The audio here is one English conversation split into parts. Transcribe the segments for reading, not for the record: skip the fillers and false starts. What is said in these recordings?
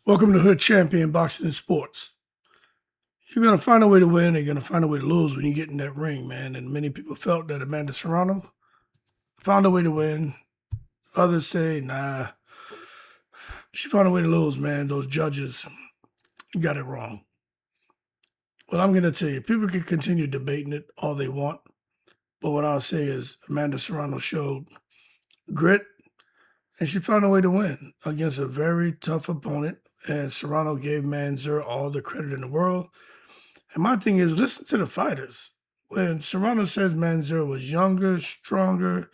Welcome to Hood Champion Boxing and Sports. You're going to find a way to win, and you're going to find a way to lose when you get in that ring, man. And many people felt that Amanda Serrano found a way to win. Others say, nah, she found a way to lose, man. Those judges got it wrong. Well, I'm going to tell you, people can continue debating it all they want. But what I'll say is Amanda Serrano showed grit, and she found a way to win against a very tough opponent. And Serrano gave Manzur all the credit in the world. And my thing is, listen to the fighters. When Serrano says Manzur was younger, stronger,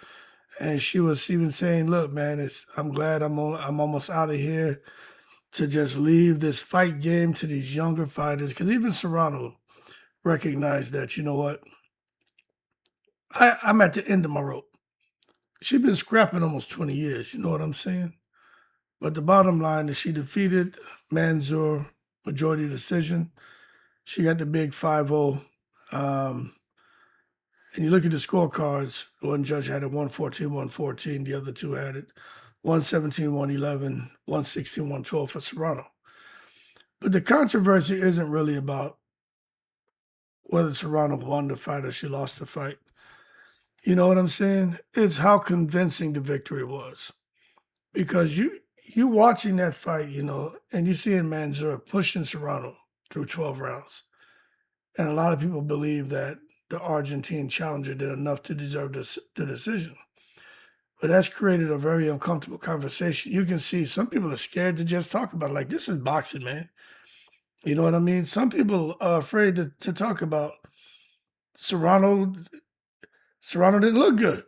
and she was even saying, look, man, I'm glad I'm almost out of here, to just leave this fight game to these younger fighters. Because even Serrano recognized that, you know what, I'm at the end of my rope. She's been scrapping almost 20 years, you know what I'm saying? But the bottom line is she defeated Manzur, majority decision. She got the big 5-0. And you look at the scorecards, one judge had it 114-114. The other two had it 117-111, 116-112 for Serrano. But the controversy isn't really about whether Serrano won the fight or she lost the fight. You know what I'm saying? It's how convincing the victory was. Because you watching that fight, you know, and you seeing Manzur pushing Serrano through 12 rounds. And a lot of people believe that the Argentine challenger did enough to deserve the decision. But that's created a very uncomfortable conversation. You can see some people are scared to just talk about it. Like, this is boxing, man. You know what I mean? Some people are afraid to talk about Serrano. Serrano didn't look good.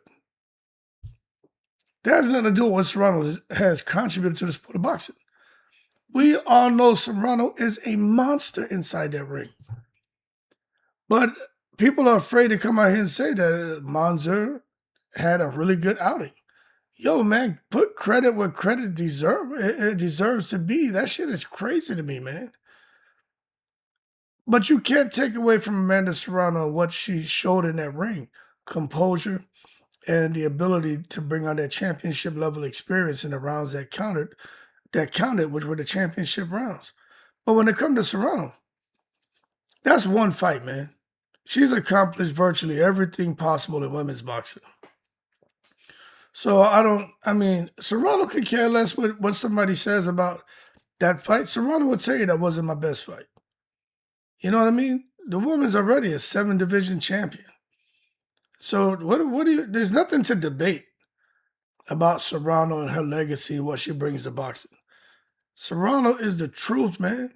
That has nothing to do with what Serrano has contributed to the sport of boxing. We all know Serrano is a monster inside that ring. But people are afraid to come out here and say that Manzur had a really good outing. Yo, man, put credit where credit deserves to be. That shit is crazy to me, man. But you can't take away from Amanda Serrano what she showed in that ring. Composure and the ability to bring on that championship level experience in the rounds that counted, which were the championship rounds. But when it comes to Serrano, that's one fight, man. She's accomplished virtually everything possible in women's boxing. So Serrano could care less what somebody says about that fight. Serrano will tell you that wasn't my best fight. You know what I mean? The woman's already a 7-division champion. So there's nothing to debate about Serrano and her legacy and what she brings to boxing. Serrano is the truth, man.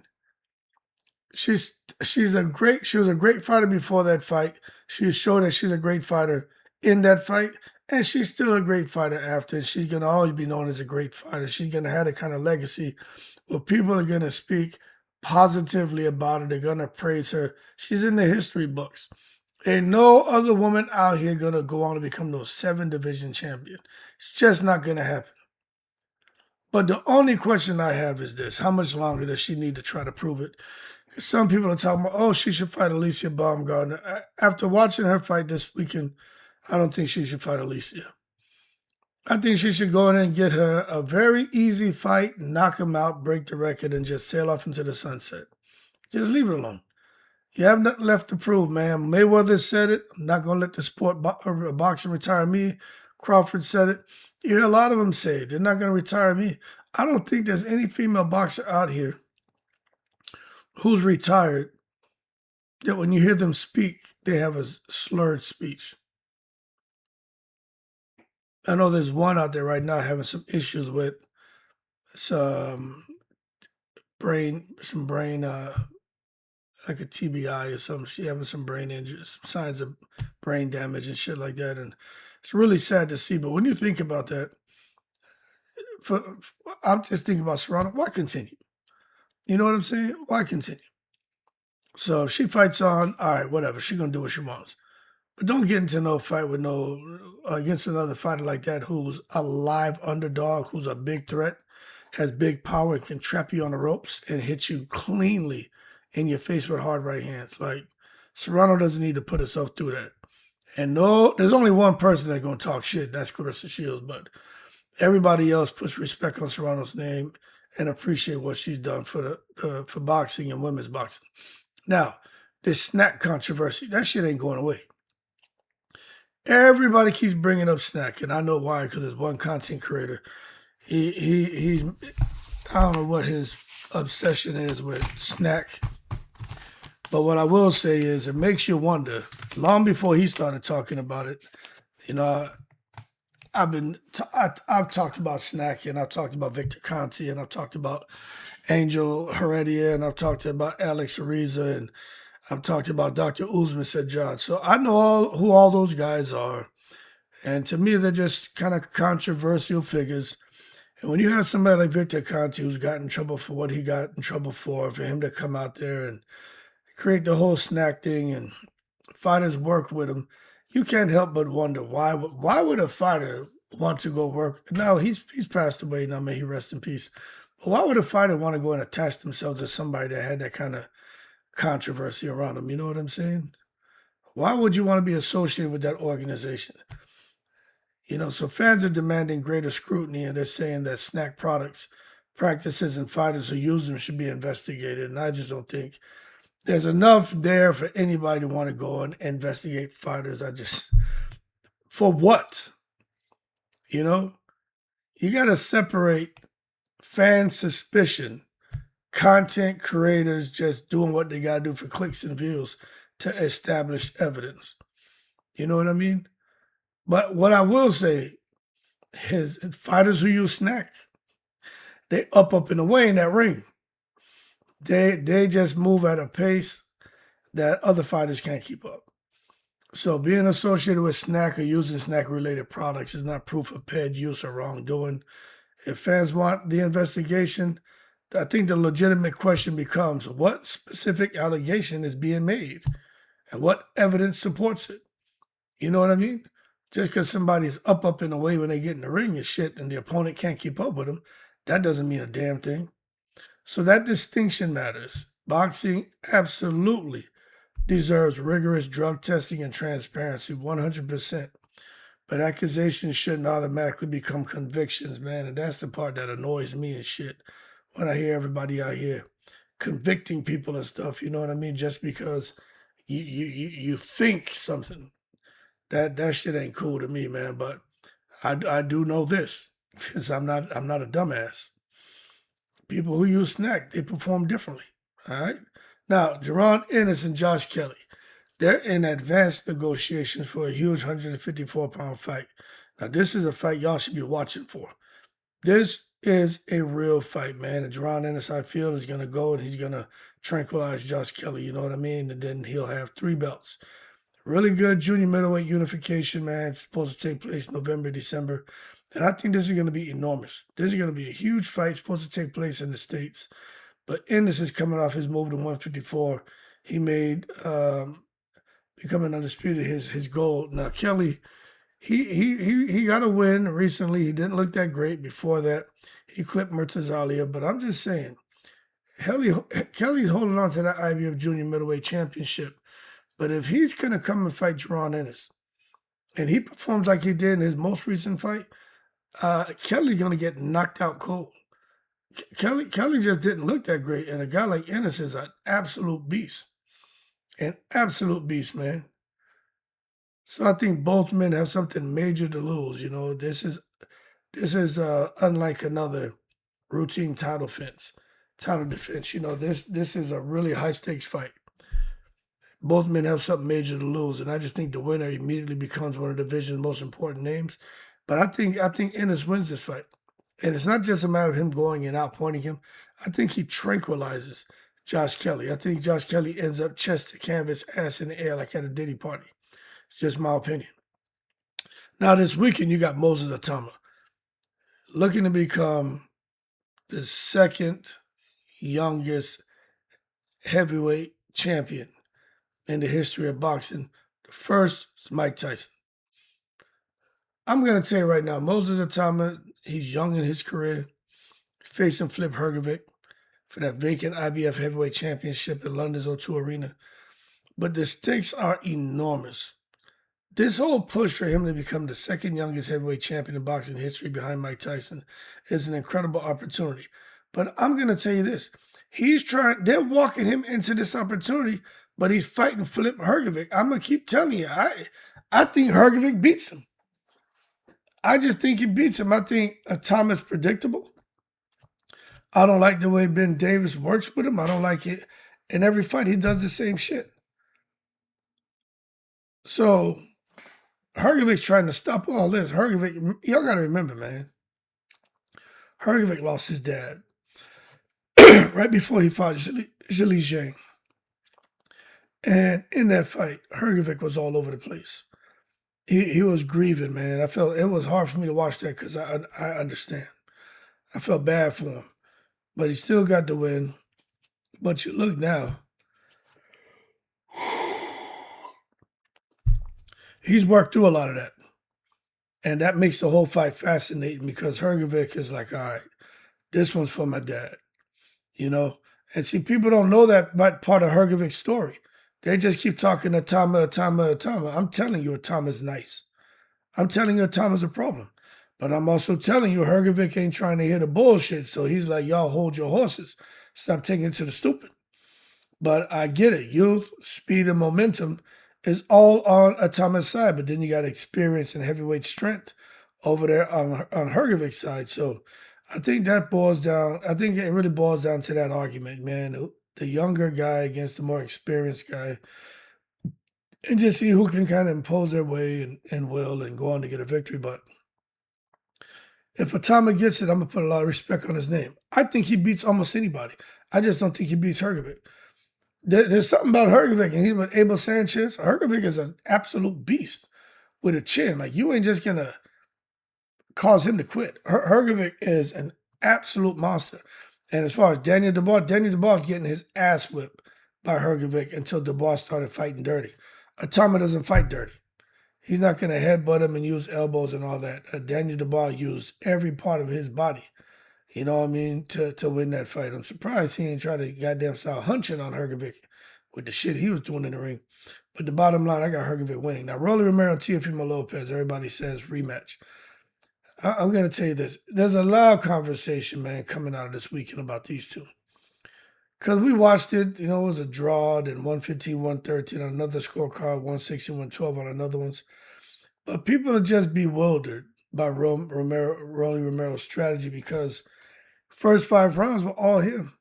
She was a great fighter before that fight. She showed that she's a great fighter in that fight, and she's still a great fighter after. And she's gonna always be known as a great fighter. She's gonna have that kind of legacy where people are gonna speak positively about her. They're gonna praise her. She's in the history books. Ain't no other woman out here gonna go on to become no 7-division champion. It's just not gonna happen. But the only question I have is this: how much longer does she need to try to prove it? Because some people are talking about, oh, she should fight Alicia Baumgardner. After watching her fight this weekend, I don't think she should fight Alicia. I think she should go in and get her a very easy fight, knock him out, break the record, and just sail off into the sunset. Just leave it alone. You have nothing left to prove, man. Mayweather said it. I'm not going to let the sport boxing retire me. Crawford said it. You hear a lot of them say it. They're not going to retire me. I don't think there's any female boxer out here who's retired that when you hear them speak, they have a slurred speech. I know there's one out there right now having some issues with some brain, like a TBI or something. She having some brain injuries, some signs of brain damage and shit like that. And it's really sad to see. But when you think about that, I'm just thinking about Serrano. Why continue? You know what I'm saying? Why continue? So if she fights on, all right, whatever. She's going to do what she wants. But don't get into no fight with against another fighter like that who's a live underdog, who's a big threat, has big power, and can trap you on the ropes and hit you cleanly in your face with hard right hands. Like, Serrano doesn't need to put herself through that. And no, there's only one person that's going to talk shit. That's Claressa Shields. But everybody else puts respect on Serrano's name. and appreciate what she's done for for boxing and women's boxing. Now, this SNAC controversy, that shit ain't going away. Everybody keeps bringing up SNAC, and I know why, because there's one content creator. He's I don't know what his obsession is with SNAC, but what I will say is it makes you wonder. Long before he started talking about it, you know, I've talked about SNAC, and I've talked about Victor Conti, and I've talked about Angel Heredia, and I've talked about Alex Ariza, and I've talked about Dr. Usman Sajjad. So I know who all those guys are. And to me, they're just kind of controversial figures. And when you have somebody like Victor Conti, who's got in trouble for what he got in trouble for him to come out there and create the whole SNAC thing and fighters work with him, you can't help but wonder why would a fighter want to go work? Now, he's passed away now, may he rest in peace. But why would a fighter want to go and attach themselves to somebody that had that kind of controversy around them? You know what I'm saying? Why would you want to be associated with that organization? You know, so fans are demanding greater scrutiny, and they're saying that SNAC products, practices, and fighters who use them should be investigated. And I just don't think there's enough there for anybody to want to go and investigate fighters. For what? You know, you got to separate fan suspicion, content creators just doing what they got to do for clicks and views to establish evidence. You know what I mean? But what I will say is fighters who use SNAC, they up and away in that ring. They just move at a pace that other fighters can't keep up. So being associated with SNAC or using SNAC-related products is not proof of paid use or wrongdoing. If fans want the investigation, I think the legitimate question becomes, what specific allegation is being made and what evidence supports it? You know what I mean? Just because somebody's up and away when they get in the ring and shit and the opponent can't keep up with them, that doesn't mean a damn thing. So that distinction matters. Boxing absolutely deserves rigorous drug testing and transparency, 100%. But accusations shouldn't automatically become convictions, man. And that's the part that annoys me and shit when I hear everybody out here convicting people and stuff, you know what I mean? Just because you think something. That shit ain't cool to me, man. But I do know this, because I'm not a dumbass. People who use SNAC, they perform differently. All right. Now, Jaron, Ennis, and Josh Kelly, they're in advanced negotiations for a huge 154-pound fight. Now, this is a fight y'all should be watching for. This is a real fight, man. And Jaron Ennis, I feel, is going to go and he's going to tranquilize Josh Kelly, you know what I mean? And then he'll have 3 belts. Really good junior middleweight unification, man. It's supposed to take place November, December. And I think this is going to be enormous. This is going to be a huge fight. It's supposed to take place in the States. But Ennis is coming off his move to 154. He made becoming undisputed his goal. Now, Kelly, he got a win recently. He didn't look that great. Before that, he clipped Murtazalia. But I'm just saying, Kelly's holding on to that IBF junior middleweight championship. But if he's going to come and fight Jaron Ennis, and he performs like he did in his most recent fight, Kelly's going to get knocked out cold. Kelly just didn't look that great, and a guy like Ennis is an absolute beast. An absolute beast, man. So I think both men have something major to lose. You know, this is unlike another routine title defense. You know, this is a really high stakes fight. Both men have something major to lose, and I just think the winner immediately becomes one of the division's most important names. But I think Ennis wins this fight. And it's not just a matter of him going and outpointing him. I think he tranquilizes Josh Kelly. I think Josh Kelly ends up chest to canvas, ass in the air like at a Diddy party. It's just my opinion. Now this weekend, you got Moses Itauma looking to become the second youngest heavyweight champion in the history of boxing. The first is Mike Tyson. I'm going to tell you right now, Moses Itauma, he's young in his career, facing Flip Herovic for that vacant IBF heavyweight championship in London's O2 Arena. But the stakes are enormous. This whole push for him to become the second youngest heavyweight champion in boxing history behind Mike Tyson is an incredible opportunity. But I'm going to tell you this. They're walking him into this opportunity, but he's fighting Filip Hrgovic. I'm going to keep telling you, I think Hrgovic beats him. I just think he beats him. I think Itauma predictable. I don't like the way Ben Davis works with him. I don't like it. In every fight, he does the same shit. So Hrgovic's trying to stop all this. Hrgovic, y'all got to remember, man. Herovic lost his dad right before he fought Zhili Zhang. And in that fight, Herovic was all over the place. He was grieving, man. I felt it was hard for me to watch that because I understand. I felt bad for him. But he still got the win. But you look now, he's worked through a lot of that. And that makes the whole fight fascinating because Hrgovic is like, all right, this one's for my dad, you know? And see, people don't know that part of Hrgovic's story. They just keep talking Itauma. I'm telling you, Itauma's nice. I'm telling you, Itauma's a problem. But I'm also telling you, Hrgovic ain't trying to hear the bullshit. So he's like, y'all hold your horses. Stop taking it to the stupid. But I get it. Youth, speed, and momentum is all on Itauma's side. But then you got experience and heavyweight strength over there on Hrgovic's side. So I think that boils down. I think it really boils down to that argument, man. The younger guy against the more experienced guy. And just see who can kind of impose their way and will and go on to get a victory. But if Itauma gets it, I'm going to put a lot of respect on his name. I think he beats almost anybody. I just don't think he beats Hrgovic. There's something about Hrgovic, and he's with Abel Sanchez. Hrgovic is an absolute beast with a chin. Like, you ain't just going to cause him to quit. Hrgovic is an absolute monster. And as far as Daniel Dubois is getting his ass whipped by Hrgovic until Dubois started fighting dirty. Itauma doesn't fight dirty. He's not going to headbutt him and use elbows and all that. Daniel Dubois used every part of his body, you know what I mean, to win that fight. I'm surprised he ain't try to goddamn start hunching on Hrgovic with the shit he was doing in the ring. But the bottom line, I got Hrgovic winning. Now, Rolly Romero and Teofimo Lopez, everybody says rematch. I'm going to tell you this. There's a loud conversation, man, coming out of this weekend about these two. Because we watched it, you know, it was a draw, then 115, 113 on another scorecard, 160, 112 on another ones. But people are just bewildered by Rolly Romero's strategy because first 5 rounds were all him.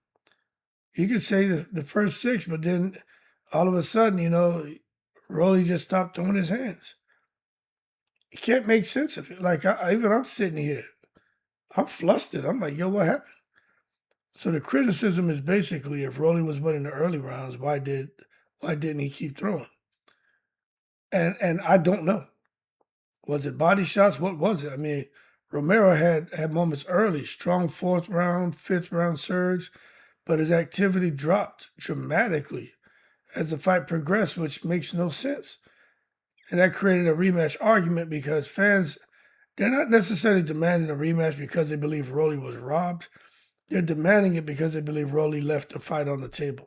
You could say the first 6, but then all of a sudden, you know, Rolly just stopped throwing his hands. You can't make sense of it. Like, even I'm sitting here, I'm flustered. I'm like, yo, what happened? So the criticism is basically, if Rolly was winning the early rounds, why didn't he keep throwing? And I don't know. Was it body shots? What was it? I mean, Romero had moments early, strong 4th round, 5th round surge, but his activity dropped dramatically as the fight progressed, which makes no sense. And that created a rematch argument because fans, they're not necessarily demanding a rematch because they believe Rolly was robbed. They're demanding it because they believe Rolly left the fight on the table.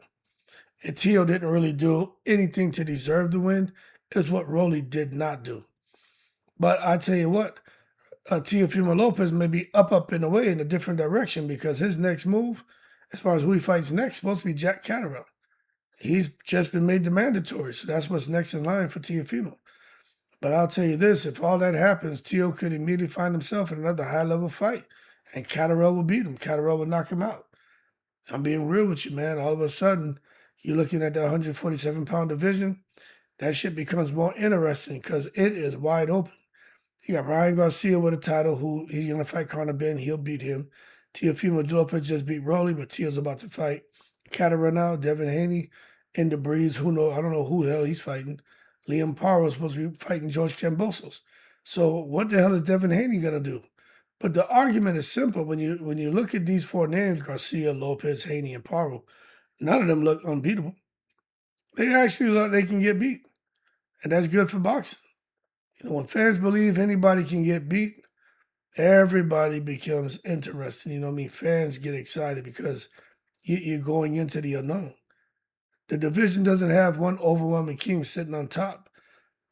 And Teo didn't really do anything to deserve the win. It's what Rolly did not do. But I tell you what, Teofimo Lopez may be up in a way in a different direction because his next move, as far as who he fights next, is supposed to be Jack Catterall. He's just been made the mandatory, so that's what's next in line for Teofimo. But I'll tell you this, if all that happens, Teo could immediately find himself in another high-level fight, and Catterall will beat him. Catterall will knock him out. I'm being real with you, man. All of a sudden, you're looking at the 147-pound division. That shit becomes more interesting because it is wide open. You got Ryan Garcia with a title who he's going to fight Conor Benn. He'll beat him. Teofimo Lopez just beat Rolly, but Teo's about to fight Catterall now. Devin Haney in the breeze. Who knows? I don't know who the hell he's fighting. Liam Parr was supposed to be fighting George Kambosos. So what the hell is Devin Haney going to do? But the argument is simple. When you look at these 4 names, Garcia, Lopez, Haney, and Parro, none of them look unbeatable. They actually look they can get beat. And that's good for boxing. You know, when fans believe anybody can get beat, everybody becomes interested. You know what I mean? Fans get excited because you're going into the unknown. The division doesn't have one overwhelming king sitting on top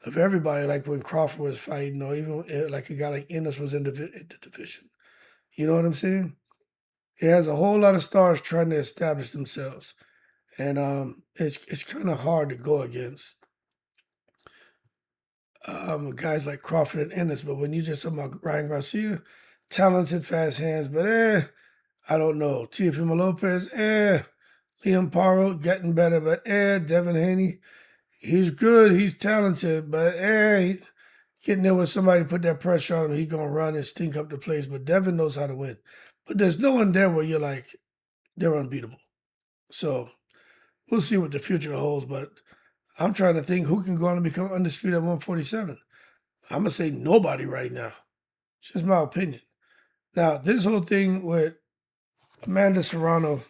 of everybody like when Crawford was fighting or even like a guy like Ennis was in the division. You know what I'm saying? It has a whole lot of stars trying to establish themselves, and it's kind of hard to go against guys like Crawford and Ennis. But when you just talking about Ryan Garcia, talented, fast hands, but I don't know. Teofimo Lopez, Liam Paro getting better, but Devin Haney, he's good, he's talented, but getting there with somebody put that pressure on him, he gonna run and stink up the place. But Devin knows how to win. But there's no one there where you're like, they're unbeatable. So we'll see what the future holds. But I'm trying to think who can go on and become undisputed at 147. I'm gonna say nobody right now. It's just my opinion. Now, this whole thing with Amanda Serrano,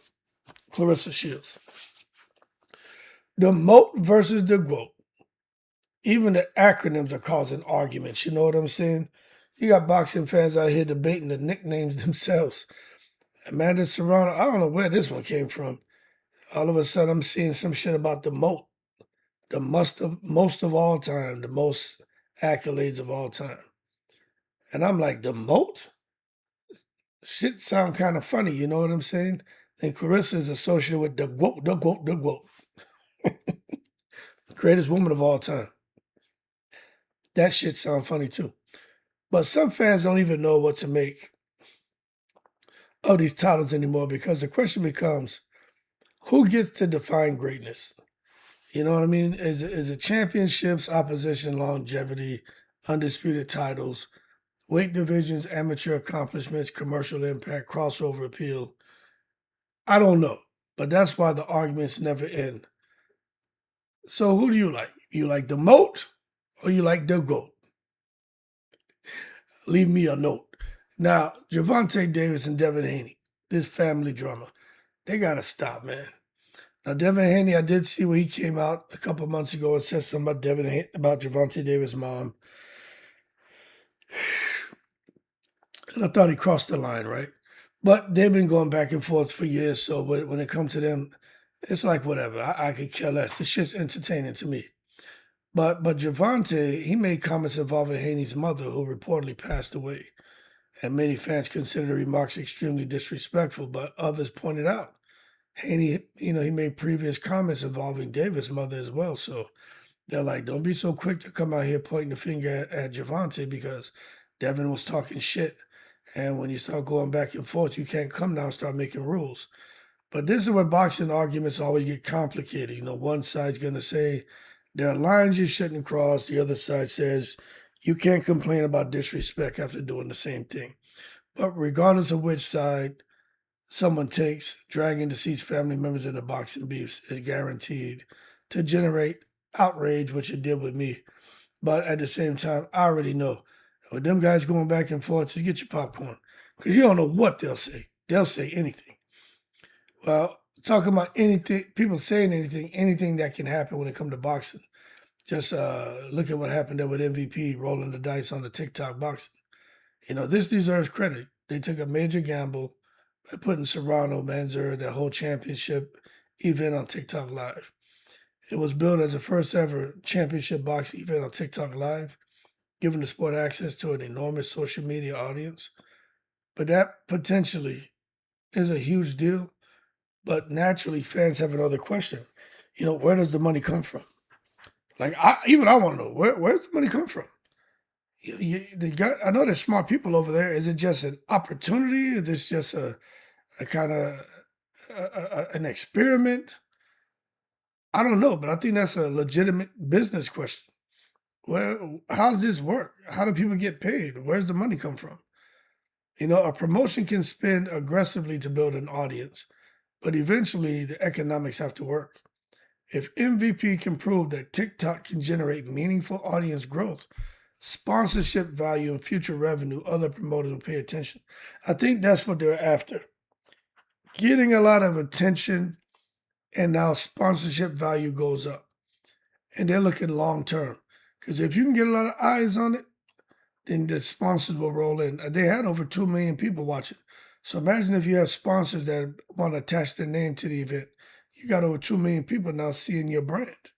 Claressa Shields, the moat versus the Gwoat. Even the acronyms are causing arguments. You know what I'm saying? You got boxing fans out here debating the nicknames themselves. Amanda Serrano, I don't know where this one came from. All of a sudden, I'm seeing some shit about the moat, the most of all time, the most accolades of all time. And I'm like, the moat? Shit sound kind of funny, you know what I'm saying? And Claressa is associated with the Gwoat, the Gwoat, the Gwoat. Greatest woman of all time. That shit sound funny too. But some fans don't even know what to make of these titles anymore because the question becomes, who gets to define greatness? You know what I mean? Is it championships, opposition, longevity, undisputed titles, weight divisions, amateur accomplishments, commercial impact, crossover appeal? I don't know. But that's why the arguments never end. So who do you like? You like the moat or you like the GOAT? Leave me a note. Now, Gervonta Davis and Devin Haney, this family drama, they got to stop, man. Now, Devin Haney, I did see where he came out a couple months ago and said something about Gervonta Davis' mom. And I thought he crossed the line, right? But they've been going back and forth for years, so when it comes to them, it's like whatever. I could care less. This shit's entertaining to me. But Gervonta, he made comments involving Haney's mother, who reportedly passed away. And many fans consider the remarks extremely disrespectful, but others pointed out Haney, he made previous comments involving Davis' mother as well. So they're like, don't be so quick to come out here pointing the finger at Gervonta because Devin was talking shit. And when you start going back and forth, you can't come now and start making rules. But this is where boxing arguments always get complicated. One side's going to say there are lines you shouldn't cross. The other side says you can't complain about disrespect after doing the same thing. But regardless of which side someone takes, dragging deceased family members into boxing beefs is guaranteed to generate outrage, which it did with me. But at the same time, I already know with them guys going back and forth, just get your popcorn because you don't know what they'll say. They'll say anything. Well, talking about anything, people saying anything that can happen when it comes to boxing. Just look at what happened there with MVP rolling the dice on the TikTok boxing. This deserves credit. They took a major gamble by putting Serrano, Manzur, that whole championship event on TikTok Live. It was billed as the first ever championship boxing event on TikTok Live, giving the sport access to an enormous social media audience. But that potentially is a huge deal. But naturally, fans have another question. Where does the money come from? Like, I want to know, where's the money come from? I know there's smart people over there. Is it just an opportunity? Is this just a kind of an experiment? I don't know, but I think that's a legitimate business question. Well, how's this work? How do people get paid? Where's the money come from? A promotion can spend aggressively to build an audience, but eventually the economics have to work. If MVP can prove that TikTok can generate meaningful audience growth, sponsorship value, and future revenue, other promoters will pay attention. I think that's what they're after. Getting a lot of attention, and now sponsorship value goes up. And they're looking long term. Because if you can get a lot of eyes on it, then the sponsors will roll in. They had over 2 million people watching. So imagine if you have sponsors that want to attach their name to the event. You got over 2 million people now seeing your brand.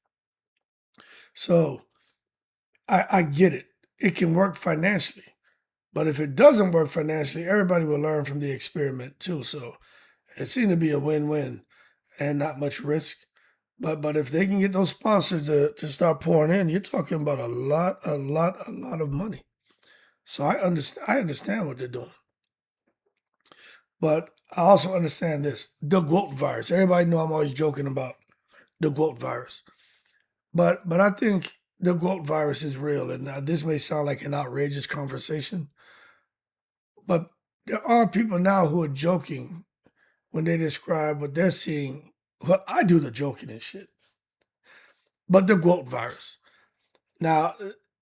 So I get it. It can work financially. But if it doesn't work financially, everybody will learn from the experiment too. So it seemed to be a win-win and not much risk. But if they can get those sponsors to start pouring in, you're talking about a lot of money. So I understand what they're doing. But I also understand this. The Gwoat virus. Everybody know I'm always joking about the Gwoat virus. But I think the Gwoat virus is real. And this may sound like an outrageous conversation, but there are people now who are joking when they describe what they're seeing. Well, I do the joking and shit. But the Gwoat virus. Now,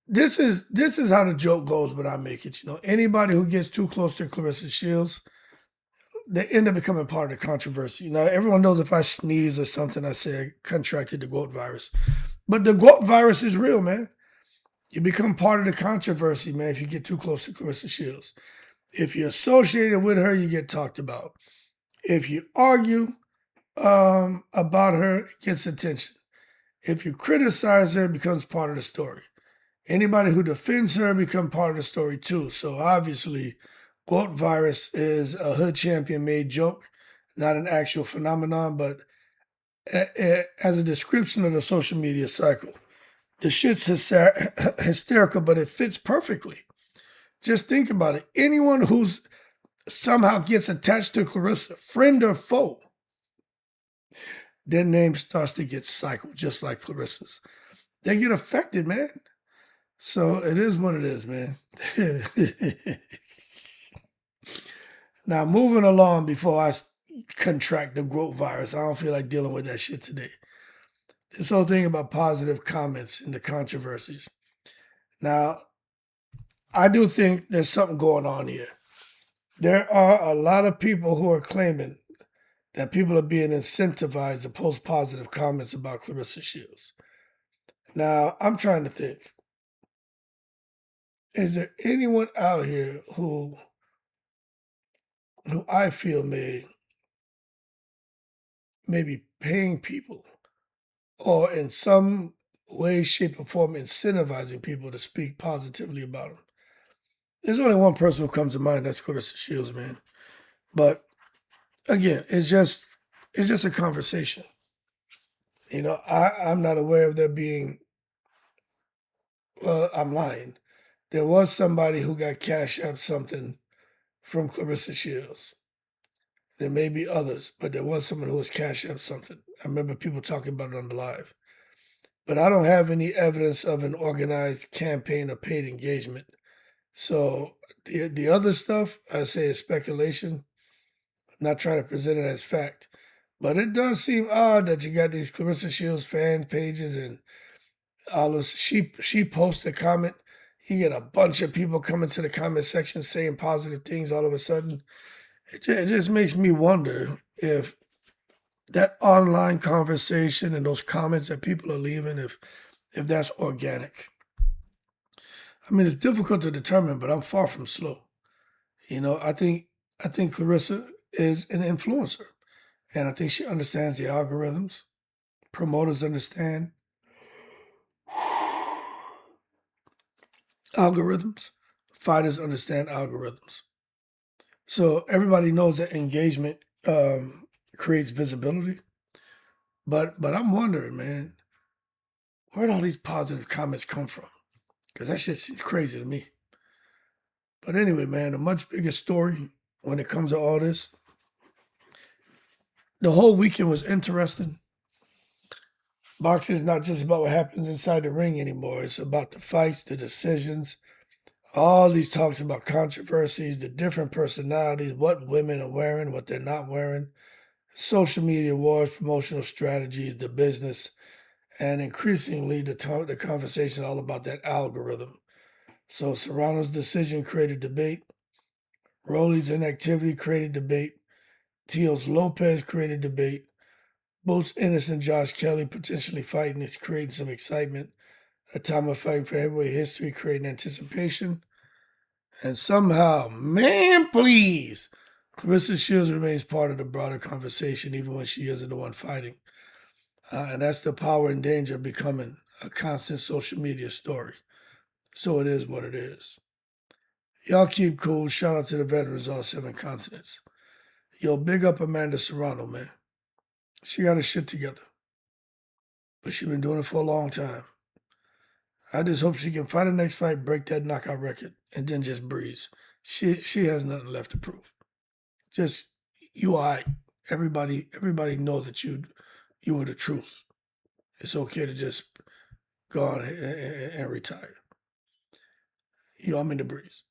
this is how the joke goes when I make it. You know, anybody who gets too close to Claressa Shields, they end up becoming part of the controversy. You know, everyone knows if I sneeze or something, I say I contracted the Gwoat virus. But the Gwoat virus is real, man. You become part of the controversy, man, if you get too close to Claressa Shields. If you're associated with her, you get talked about. If you argue about her, it gets attention. If you criticize her, it becomes part of the story. Anybody who defends her becomes part of the story too. So obviously, Gwoat virus is a hood champion made joke, not an actual phenomenon, but as a description of the social media cycle. The shit's hysterical, but it fits perfectly. Just think about it. Anyone who's somehow gets attached to Claressa, friend or foe, their name starts to get cycled, just like Claressa's. They get affected, man. So it is what it is, man. Now, moving along before I contract the Gwoat virus, I don't feel like dealing with that shit today. This whole thing about positive comments and the controversies. Now, I do think there's something going on here. There are a lot of people who are claiming that people are being incentivized to post positive comments about Claressa Shields. Now, I'm trying to think. Is there anyone out here who I feel may be paying people or in some way, shape, or form incentivizing people to speak positively about him? There's only one person who comes to mind, that's Claressa Shields, man. But again, it's just a conversation. You know, I'm not aware of there being, well, I'm lying. There was somebody who got cash app something from Claressa Shields. There may be others, but there was someone who was cash app something. I remember people talking about it on the live. But I don't have any evidence of an organized campaign or paid engagement. So the other stuff, I say, is speculation. I'm not trying to present it as fact. But it does seem odd that you got these Claressa Shields fan pages and all of she posts a comment. You get a bunch of people coming to the comment section saying positive things all of a sudden. It just makes me wonder if that online conversation and those comments that people are leaving, if that's organic. I mean, it's difficult to determine, but I'm far from slow. You know, I think Claressa is an influencer, and I think she understands the algorithms. Promoters understand algorithms. Fighters understand algorithms. So everybody knows that engagement creates visibility. But I'm wondering, man, where'd all these positive comments come from? Because that shit seems crazy to me. But anyway, man, a much bigger story when it comes to all this. The whole weekend was interesting. Boxing is not just about what happens inside the ring anymore. It's about the fights, the decisions, all these talks about controversies, the different personalities, what women are wearing, what they're not wearing, social media wars, promotional strategies, the business, and increasingly the conversation all about that algorithm. So Serrano's decision created debate. Rolly's inactivity created debate. Teofimo Lopez created debate. Both Ennis and Josh Kelly potentially fighting is creating some excitement. Itauma fighting for heavyweight history, creating anticipation. And somehow, man, please, Claressa Shields remains part of the broader conversation, even when she isn't the one fighting. And that's the power and danger of becoming a constant social media story. So it is what it is. Y'all keep cool. Shout out to the veterans, all 7 continents. Yo, big up Amanda Serrano, man. She got her shit together. But she been doing it for a long time. I just hope she can fight the next fight, break that knockout record, and then just breeze. She has nothing left to prove. Just you all right. Everybody know that you were the truth. It's okay to just go on and retire. I'm in the breeze.